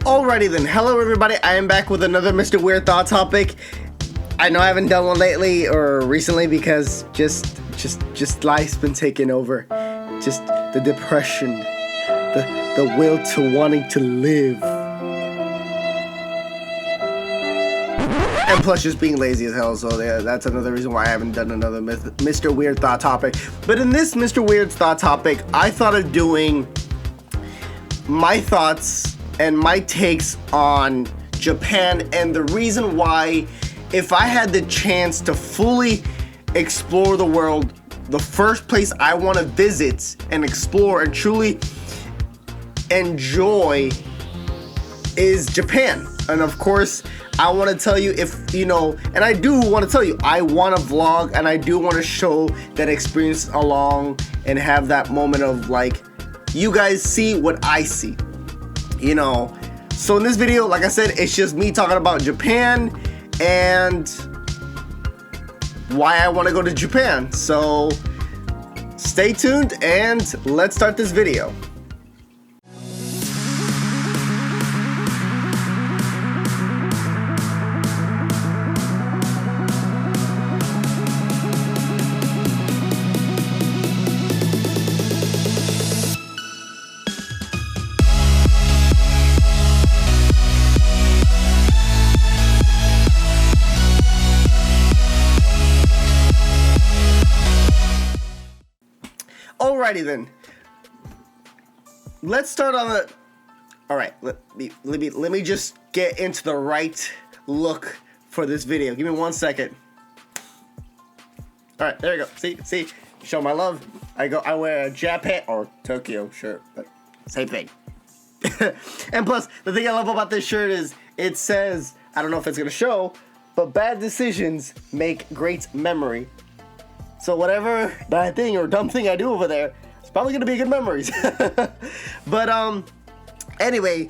Alrighty then, hello everybody, I am back with another Mr. Weird Thought topic. I know I haven't done one lately or recently because just life's been taking over. Just the depression, the will to wanting to live. And plus just being lazy as hell, so yeah, that's another reason why I haven't done another Mr. Weird Thought topic. But in this Mr. Weird Thought topic, I thought of doing my thoughts and my takes on Japan, and the reason why, if I had the chance to fully explore the world, the first place I want to visit and explore and truly enjoy is Japan. And of course, I want to tell you, if you know, and I do want to tell you, I want to vlog and I do want to show that experience along and have that moment of like, you guys see what I see, you know. So in this video, like I said, it's just me talking about Japan and why I want to go to Japan. So stay tuned and let's start this video. Alrighty then. Let's start on the. All right, let me just get into the right look for this video. Give me 1 second. All right, there you go. See, show my love. I wear a Japan or Tokyo shirt, but same thing. And plus, the thing I love about this shirt is it says, I don't know if it's gonna show, but bad decisions make great memory. So whatever bad thing or dumb thing I do over there, it's probably gonna be good memories. But anyway,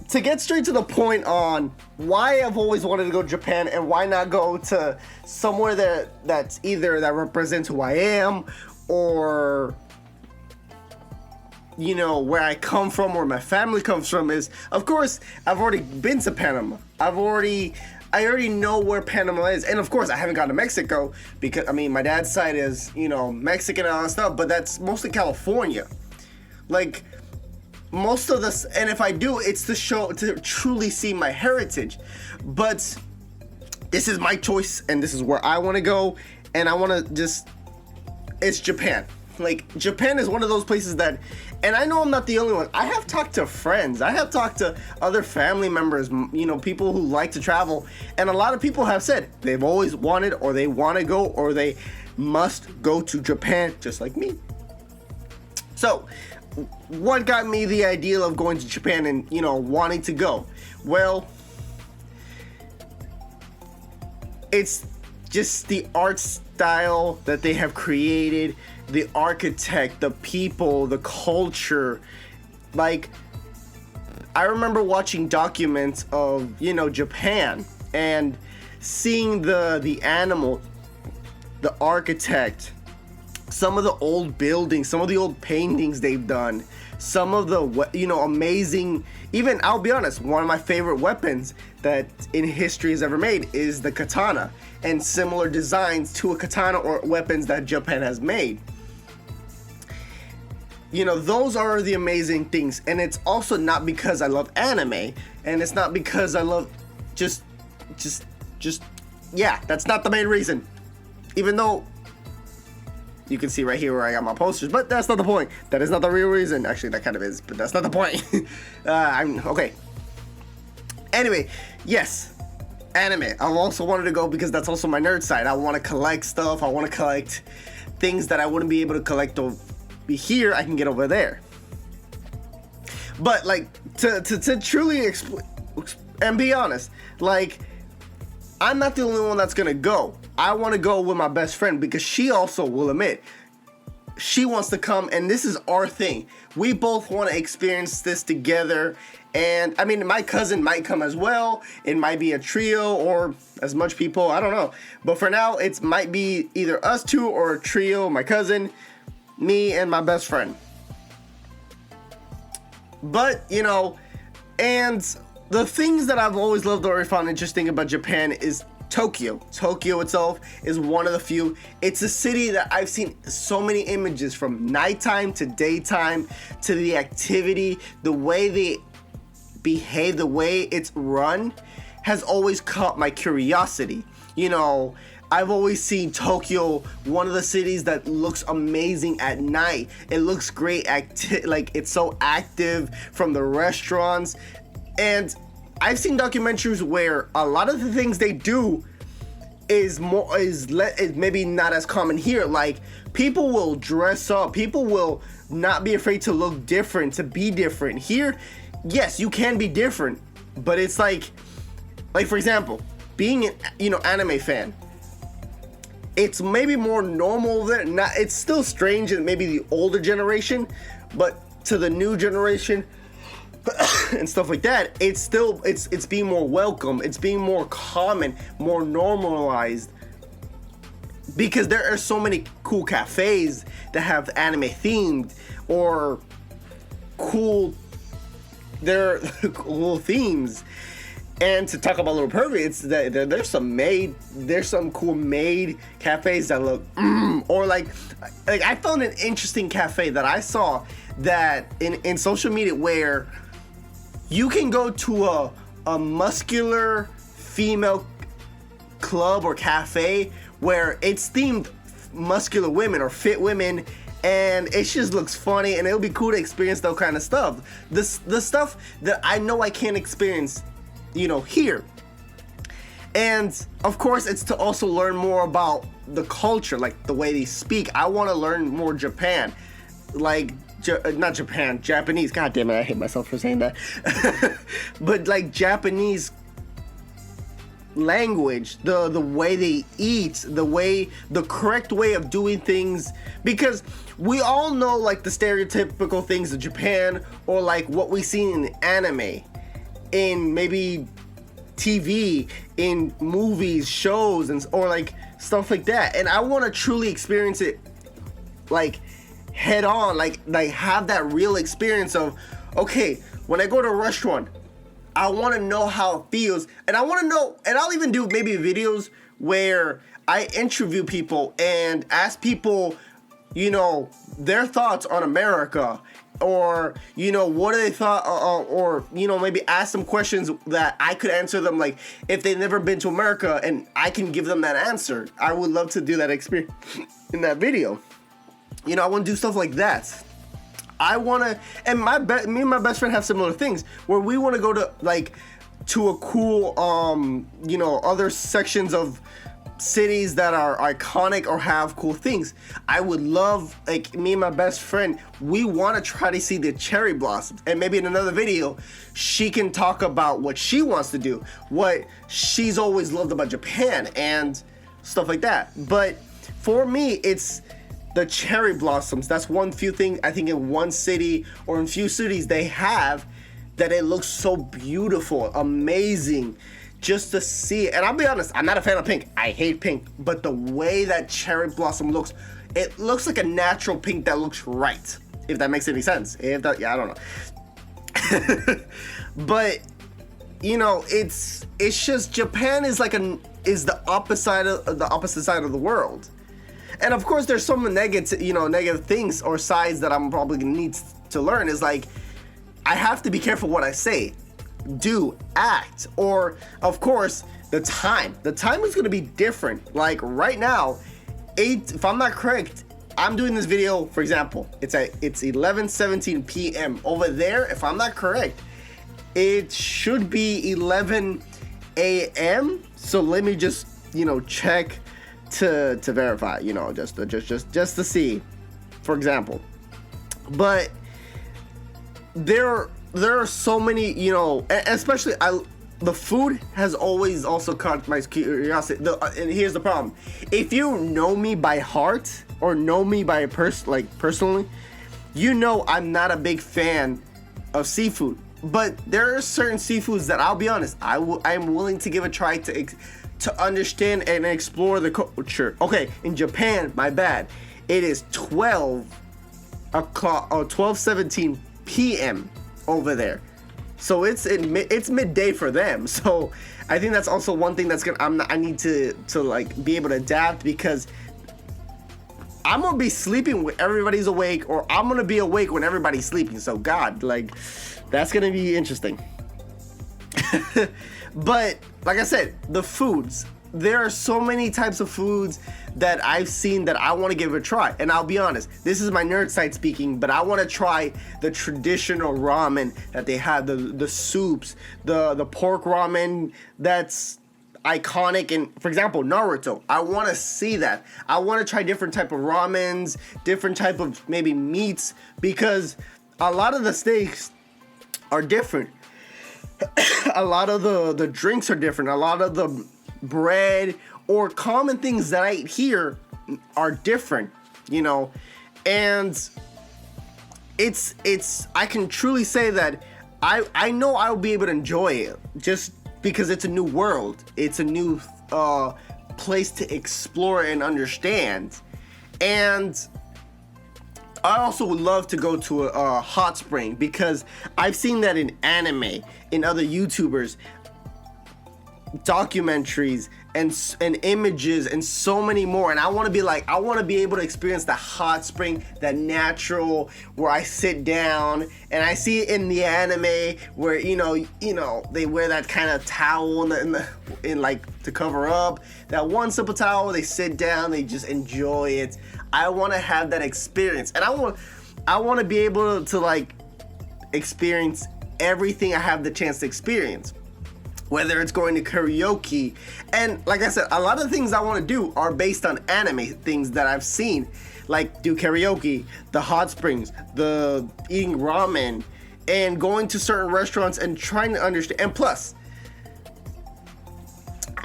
to get straight to the point on why I've always wanted to go to Japan and why not go to somewhere that's either that represents who I am or, you know, where I come from, where my family comes from, is, of course, I've already been to Panama. I already know where Panama is, and of course I haven't gone to Mexico because, I mean, my dad's side is, you know, Mexican and all that stuff, but that's mostly California. Like, most of this, and if I do, it's to truly see my heritage. But this is my choice, and this is where I want to go, and I want to just, it's Japan. Like, Japan is one of those places that, and I know I'm not the only one. I have talked to friends. I have talked to other family members, you know, people who like to travel. And a lot of people have said they've always wanted, or they want to go, or they must go to Japan, just like me. So, what got me the idea of going to Japan and, you know, wanting to go? Well, it's just the art style that they have created, the architect, the people, the culture. Like, I remember watching documents of, you know, Japan and seeing the animal, the architect, some of the old buildings, some of the old paintings they've done, some of the, you know, amazing, even, I'll be honest, one of my favorite weapons that in history has ever made is the katana, and similar designs to a katana or weapons that Japan has made. You know, those are the amazing things, and it's also not because I love anime, and it's not because I love just, yeah, that's not the main reason. Even though you can see right here where I got my posters, but that's not the point. That is not the real reason. Actually, that kind of is, but that's not the point. Okay. Anyway, yes, anime. I also wanted to go because that's also my nerd side. I want to collect stuff. I want to collect things that I wouldn't be able to collect over here. I can get over there. But like to truly and be honest, like, I'm not the only one that's gonna go. I want to go with my best friend because she also will admit she wants to come, and this is our thing. We both want to experience this together. And I mean, my cousin might come as well. It might be a trio or as much people, I don't know. But for now, it might be either us two or a trio, my cousin, me, and my best friend. But, you know, And the things that I've always loved or found interesting about Japan is Tokyo. Tokyo itself is one of the few. It's a city that I've seen so many images from nighttime to daytime to the activity, the way they behave, the way it's run has always caught my curiosity. You know, I've always seen Tokyo, one of the cities that looks amazing at night. It looks great, like it's so active from the restaurants. And I've seen documentaries where a lot of the things they do is maybe not as common here. Like, people will dress up, people will not be afraid to look different, to be different. Here, yes, you can be different, but it's like for example, being an anime fan, it's maybe more normal than not. It's still strange in maybe the older generation, but to the new generation and stuff like that, it's being more welcome. It's being more common, more normalized, because there are so many cool cafes that have anime themed or cool themes. And to talk about Little Pervy, it's that there's some cool maid cafes that look or like I found an interesting cafe that I saw that in social media where you can go to a muscular female club or cafe where it's themed muscular women or fit women, and it just looks funny, and it'll be cool to experience that kind of stuff. The stuff that I know I can't experience here. And of course, it's to also learn more about the culture, like the way they speak. I want to learn more Japan, like not Japan, Japanese. God damn it, I hate myself for saying that. But like Japanese language, the way they eat, the correct way of doing things, because we all know like the stereotypical things of Japan, or like what we see in anime, in maybe TV, in movies, shows, or like stuff like that. And I want to truly experience it like head on, like have that real experience of, okay, when I go to a restaurant, I want to know how it feels, and I want to know, and I'll even do maybe videos where I interview people and ask people, their thoughts on America, or what do they thought, or maybe ask them questions that I could answer them, like if they've never been to America and I can give them that answer. I would love to do that experience in that video. I want to do stuff like that. I want to, and me and my best friend have similar things where we want to go to a cool other sections of cities that are iconic or have cool things. I would love, like, me and my best friend, we want to try to see the cherry blossoms, and maybe in another video she can talk about what she wants to do, what she's always loved about Japan and stuff like that. But for me, it's the cherry blossoms. That's one few thing I think in one city or in few cities they have that it looks so beautiful, amazing, just to see it. And I'll be honest, I'm not a fan of pink. I hate pink. But the way that cherry blossom looks, it looks like a natural pink that looks right. If that makes any sense. I don't know. But it's just Japan is the opposite side of the world. And of course, there's some negative things or sides that I'm probably gonna need to learn. Is like, I have to be careful what I say, do, act, or of course, the time. The time is gonna be different. Like right now, if I'm not correct, I'm doing this video, for example, it's 11:17 p.m. Over there, if I'm not correct, it should be 11 a.m. So let me just, check to verify, just to see, for example. But there are so many, especially the food has always also caught my curiosity. And here's the problem: if you know me by heart or know me by personally, I'm not a big fan of seafood. But there are certain seafoods that, I'll be honest, I'm willing to give a try to understand and explore the culture. Okay, in Japan, my bad, it is 12 o'clock or 12:17 p.m. over there. So it's midday for them. So I think that's also one thing that's I need to like be able to adapt, because I'm gonna be sleeping when everybody's awake, or I'm gonna be awake when everybody's sleeping. So God, like, that's gonna be interesting. But like I said, the foods. There are so many types of foods that I've seen that I want to give a try. And I'll be honest, this is my nerd side speaking, but I want to try the traditional ramen that they have, the soups, the pork ramen that's iconic. And for example, Naruto, I want to see that. I want to try different type of ramens, different type of maybe meats, because a lot of the steaks are different. A lot of the drinks are different. A lot of the bread or common things that I eat here are different, you know. And it's I can truly say that I know I'll be able to enjoy it, just because it's a new world. It's a new place to explore and understand. And I also would love to go to a hot spring, because I've seen that in anime, in other YouTubers, documentaries, and images, and so many more. And I want to be able to experience the hot spring, that natural, where I sit down, and I see it in the anime where you know they wear that kind of towel in like to cover up, that one simple towel. They sit down, they just enjoy it. I want to have that experience, and I want to be able to like experience everything I have the chance to experience. Whether it's going to karaoke, and like I said, a lot of the things I want to do are based on anime things that I've seen, like do karaoke, the hot springs, the eating ramen, and going to certain restaurants and trying to understand. And plus,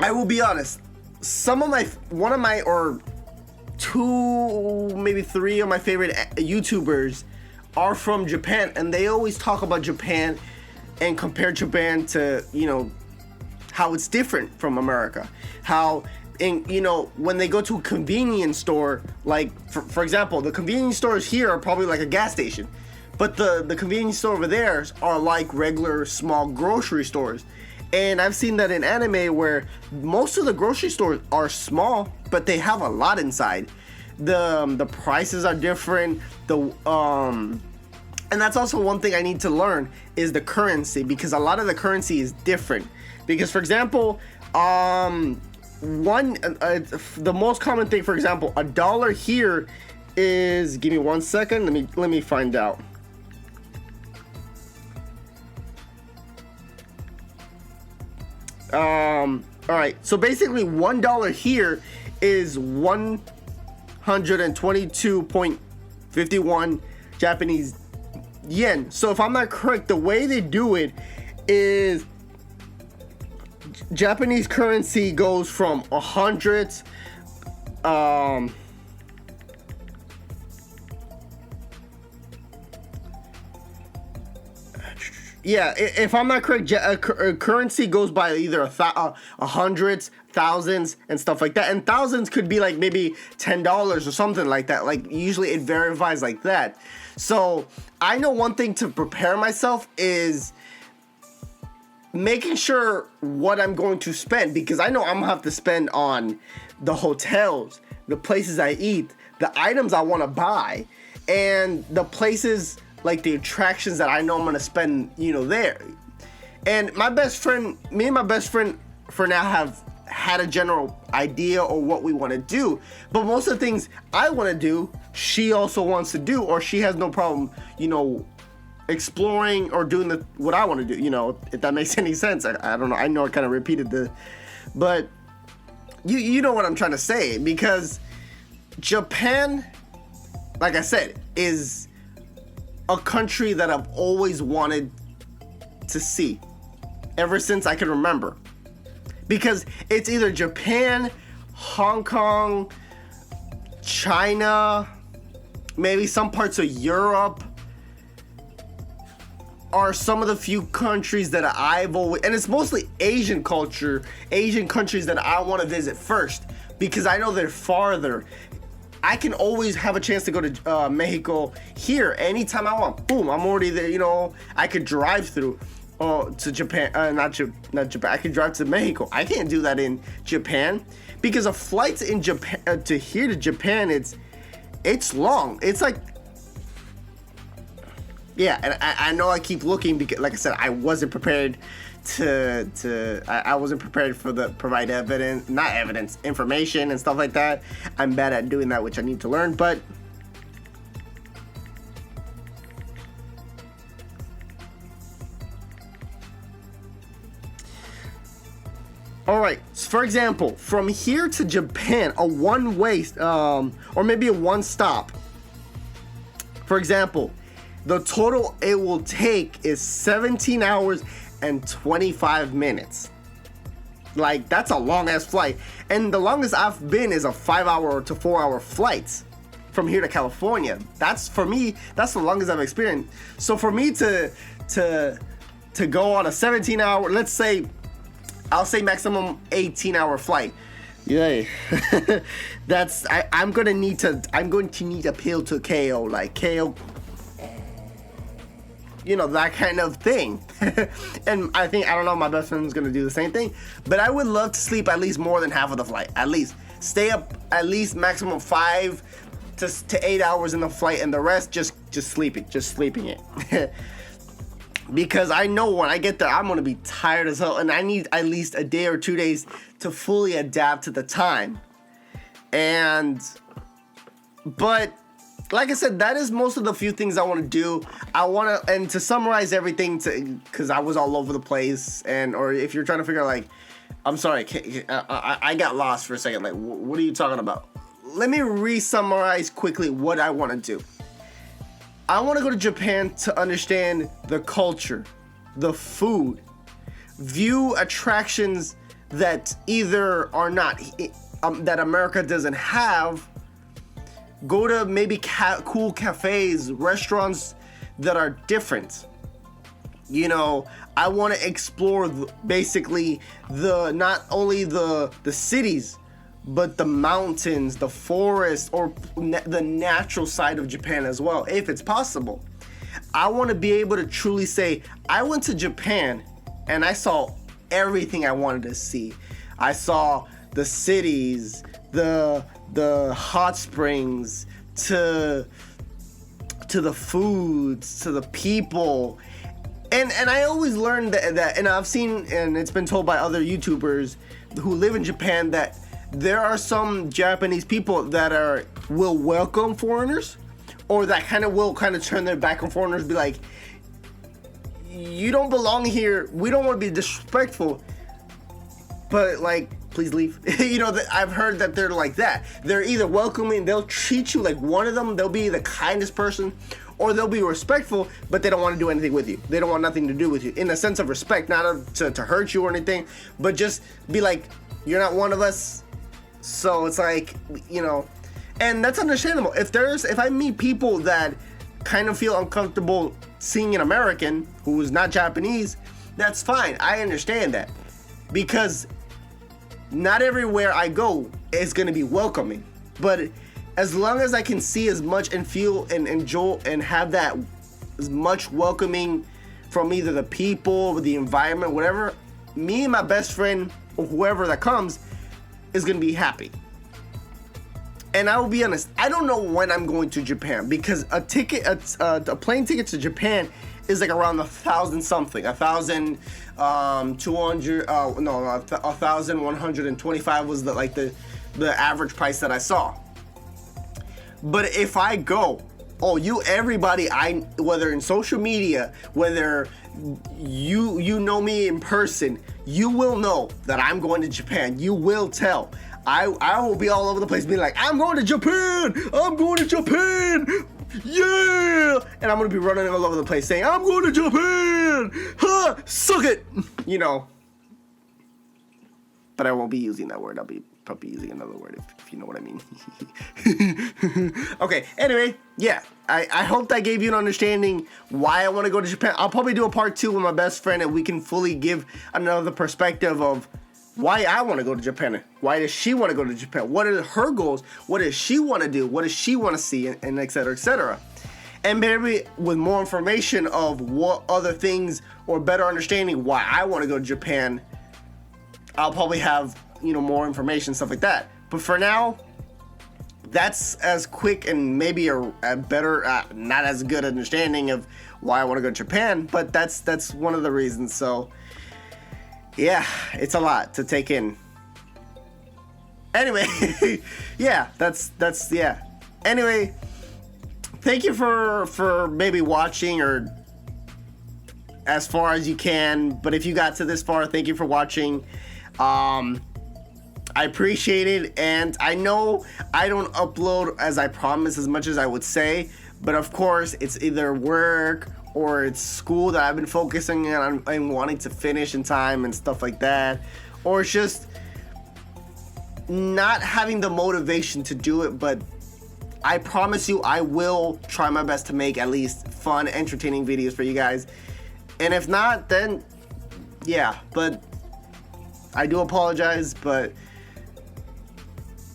I will be honest, one of my or two, maybe three of my favorite YouTubers are from Japan, and they always talk about Japan and compare Japan to, you know, how it's different from America. How, when they go to a convenience store, like, for example, the convenience stores here are probably like a gas station. But the convenience store over there are like regular small grocery stores. And I've seen that in anime where most of the grocery stores are small, but they have a lot inside. The prices are different. And that's also one thing I need to learn is the currency, because a lot of the currency is different. Because for example, the most common thing, for example, $1 here is, give me 1 second, let me find out. All right, so basically $1 here is 122.51 Japanese yen. So if I'm not correct, the way they do it is Japanese currency goes from 100 if I'm not correct, currency goes by either hundreds, thousands, and stuff like that. And thousands could be like maybe $10 or something like that. Like usually it varies like that. So I know one thing to prepare myself is making sure what I'm going to spend, because I know I'm gonna have to spend on the hotels, the places I eat, the items I want to buy, and the places, like the attractions that I know I'm gonna spend, there. And me and my best friend for now have had a general idea or what we want to do, but most of the things I want to do, she also wants to do, or she has no problem, exploring or doing what I want to do, if that makes any sense. I don't know. I know I kind of repeated but you know what I'm trying to say, because Japan, like I said, is a country that I've always wanted to see ever since I can remember, because it's either Japan, Hong Kong, China, maybe some parts of Europe, are some of the few countries that I've always, and it's mostly Asian countries that I want to visit first, because I know they're farther. I can always have a chance to go to Mexico here anytime I want. Boom, I'm already there, I could drive through. Oh, to Japan, not Japan. I can drive to Mexico. I can't do that in Japan because a flight in Japan to here to Japan, it's long. It's like, yeah, and I know I keep looking because, like I said, I wasn't prepared I wasn't prepared for the provide information and stuff like that. I'm bad at doing that, which I need to learn, but. All right, so for example, from here to Japan, a one-way, or maybe a one-stop. For example, the total it will take is 17 hours and 25 minutes. Like, that's a long-ass flight. And the longest I've been is a 5-hour to 4-hour flight from here to California. That's, for me, that's the longest I've experienced. So for me to go on a 17-hour, let's say, I'll say maximum 18-hour flight. Yay. I'm going to need a pill to KO, like KO, you know, that kind of thing. And I don't know, my best friend's going to do the same thing, but I would love to sleep at least more than half of the flight. At least stay up at least maximum 5 to 8 hours in the flight, and the rest just sleeping it. Because I know when I get there, I'm going to be tired as hell. And I need at least a day or 2 days to fully adapt to the time. But like I said, that is most of the few things I want to do. And to summarize everything, because I was all over the place. Or if you're trying to figure out, like, I'm sorry, I got lost for a second. Like, what are you talking about? Let me re-summarize quickly what I want to do. I want to go to Japan to understand the culture, the food, view attractions that either are not, that America doesn't have, go to maybe cool cafes, restaurants that are different. You know, I want to explore basically not only the cities, but the mountains, the forest, or the natural side of Japan as well, if it's possible. I want to be able to truly say, I went to Japan and I saw everything I wanted to see. I saw the cities, the hot springs, to the foods, to the people. And I always learned that, and I've seen, and it's been told by other YouTubers who live in Japan, that there are some Japanese people that will welcome foreigners, or that will turn their back on foreigners, be like, you don't belong here, we don't want to be disrespectful, but like, please leave. You know, I've heard that they're like that. They're either welcoming, they'll treat you like one of them, they'll be the kindest person, or they'll be respectful, but they don't want to do anything with you. They don't want nothing to do with you, in a sense of respect, not to hurt you or anything, but just be like, you're not one of us. So it's like, you know, and that's understandable. If I meet people that kind of feel uncomfortable seeing an American who is not Japanese, that's fine. I understand that, because not everywhere I go is going to be welcoming. But as long as I can see as much and feel and enjoy and have that as much welcoming from either the people, the environment, whatever, me and my best friend or whoever that comes is going to be happy. And I will be honest, I don't know when I'm going to Japan, because a plane ticket to Japan is like around 1,000 something, 1,125 was the average price that I saw. But if I go, everybody, whether in social media, whether you know me in person, you will know that I'm going to Japan. You will tell. I will be all over the place being like, I'm going to Japan! I'm going to Japan! Yeah! And I'm going to be running all over the place saying, I'm going to Japan! Ha! Suck it! You know. But I won't be using that word. I'll be probably using another word if you know what I mean. Okay, anyway, yeah. I hope that gave you an understanding why I want to go to Japan. I'll probably do a part 2 with my best friend, and we can fully give another perspective of why I want to go to Japan. Why does she want to go to Japan? What are her goals? What does she want to do? What does she want to see? And et cetera, et cetera. And maybe with more information of what other things or better understanding why I want to go to Japan, I'll probably have, you know, more information, stuff like that. But for now, that's as quick and maybe a better, not as good understanding of why I want to go to Japan, but that's one of the reasons. So yeah, it's a lot to take in. Anyway, yeah, that's yeah. Anyway, thank you for maybe watching or as far as you can. But if you got to this far, thank you for watching. I appreciate it, and I know I don't upload as I promised as much as I would say, but of course it's either work or it's school that I've been focusing on and wanting to finish in time and stuff like that, or it's just not having the motivation to do it. But I promise you I will try my best to make at least fun, entertaining videos for you guys, and if not, then yeah, but I do apologize. But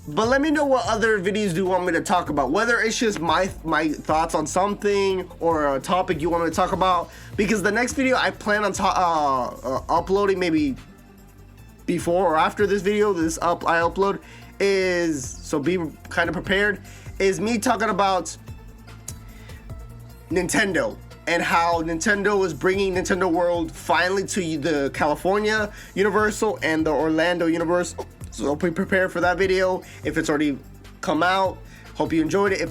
let me know what other videos do you want me to talk about, whether it's just my thoughts on something or a topic you want me to talk about, because the next video I plan on uploading maybe before or after this video I upload is, so be kind of prepared, is me talking about Nintendo and how Nintendo is bringing Nintendo World finally to the California Universal and the Orlando Universal. So be prepared for that video. If it's already come out, hope you enjoyed it.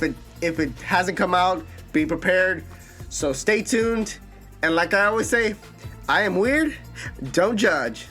If it hasn't come out, be prepared. So stay tuned. And like I always say, I am weird, don't judge.